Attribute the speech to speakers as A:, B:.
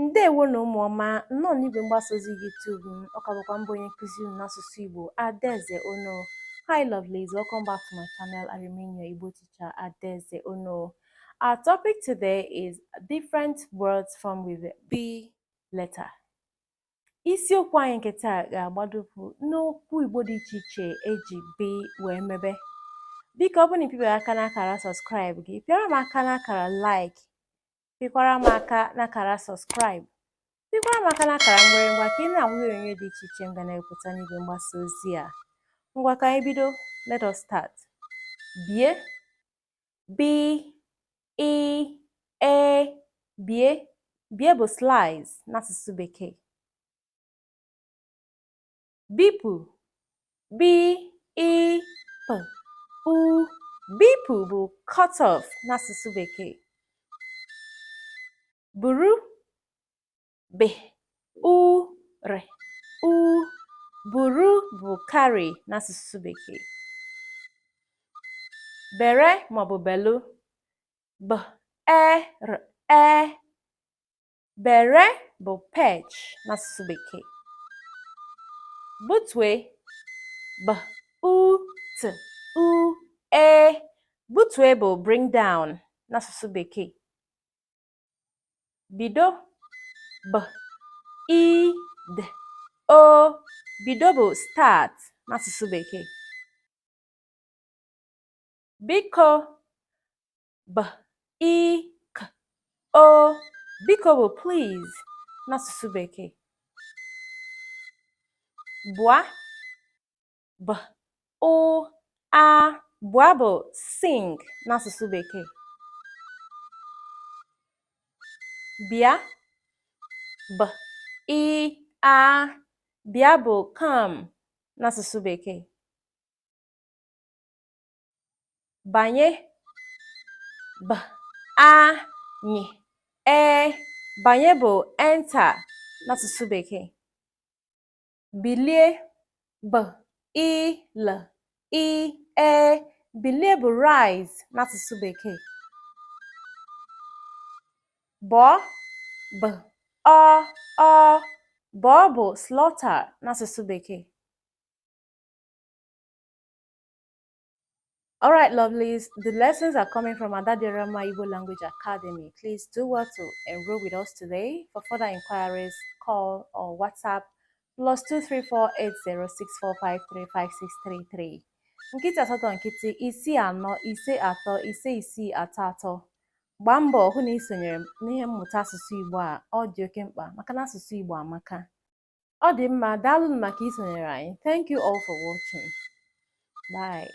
A: Ndewo na ụmụọma nnọọ n'igwe mgbasa ozi YouTube ọka bụkwa mbụ onye nkụzi unu n'asụsụ Igbo Adaeze Ono. Hi lovelies, welcome back to my channel. I remain your Igbo teacher Adaeze Ono. Our topic today is different words formed with the B letter. Isiokwu anyị nke taa ga-agbadokwu n'okwu Igbo dị iche iche eji B wee mebe. Biko ọ bụrụ na ịpịbeghị aka n'akara subscribe gị, pịara m aka n'akara like, pịkwara m aka n'akara subscribe, pịkwara m aka n'akara mgbịrịgba ka ị na-ahụ onyonyo dị iche iche m ga na-ewepụta n'igwe mgbasa ozi a. Ngwa ka anyị bido. Let us start. Bie, B, I, E, bie. Bie bụ slice n'asụsụ Bekee. Bipụ, B, I, P, U. Bipụ bụ cut off n'asụsụ Bekee. Buru, B, U, R, U. Buru bụ carry n'asụsụ Bekee. Bere maọbụ belu, B, E, R, E. Bere bụ perch n'asụsụ Bekee. Butue, B, U, T, U, E. Butue bụ bring down n'asụsụ Bekee. Bido, B, I, D, O. Bido bụ start n'asụsụ Bekee. Biko, B, I, K, O. Biko bụ please n'asụsụ Bekee. Bua, B, U, A. Bua bụ sing n'asụsụ Bekee. Bịa, B, I, A. Bịa bụ come n'asụsụ Bekee. Banye, B, A, Nye, E. Banye bụ enter n'asụsụ Bekee. Bilie, B, I, L, I, E. Bilie bụ rise n'asụsụ Bekee. Bọọ, B, O, O. Bọọ bụ slaughter n'asụsụ Bekee. All right, lovelies, the lessons are coming from Adadirama Igbo Language Academy. Please do well to enroll with us today. For further inquiries, call or WhatsApp +2348064535633. Nkịtị asatọ nkịtị isi anọ ise atọ ise isii atọ atọ. Gbaa mbọ hụ na ị sonyere n'ihe mmụta asụsụ Igbo a. Ọ dị oke mkpa maka na asụsụ Igbo amaka. Ọ dị mma, daalụ maka isonyere anyị. Thank you all for watching. Bye.